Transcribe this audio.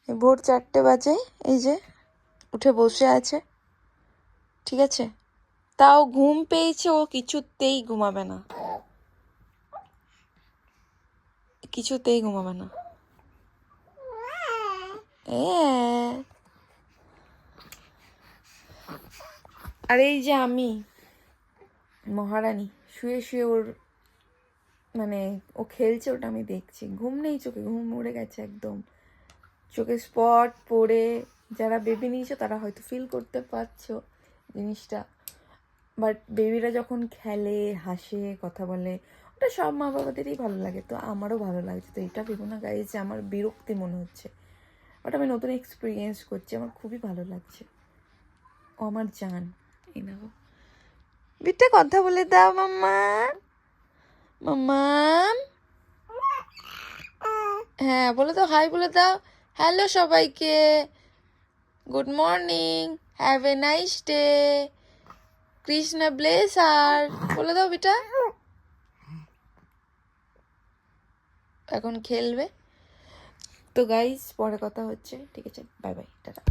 ভোর 4টে বাজে, এই যে উঠে বসে আছে, ঠিক আছে? তাও ঘুম পেয়েছে, ও কিছুতেই ঘুমাবে না, কিছুতেই ঘুমাবে না। আর এই যে আমি মহারানী শুয়ে শুয়ে ওর মানে ও খেলছে, ওটা আমি দেখছি। ঘুম নেই চোখে, ঘুম উড়ে গেছে একদম, চোখে স্পট পড়ে। যারা বেবি নিয়েছো তারা হয়তো ফিল করতে পারছো জিনিসটা, বাট বেবিরা যখন খেলে, হাসে, কথা বলে, ওটা সব মা বাবাদেরই ভালো লাগে, তো আমারও ভালো লাগছে। তো এটা ভেবো না গাইজ যে আমার বিরক্তি মনে হচ্ছে, ওটা আমি নতুন এক্সপিরিয়েন্স করছি, আমার খুবই ভালো লাগছে। ও আমার জান। এই দেখো বিটটা, কথা বলে দাও মাম্মা, মাম্মা। হ্যাঁ বলে দাও, হাই বলে দাও, হ্যালো সবাইকে, good morning, have a nice day, Krishna bless আর বলে দাও বেটা। এখন খেলবে। তো গাইস পরে কথা হচ্ছে, ঠিক আছে? Bye bye, tata.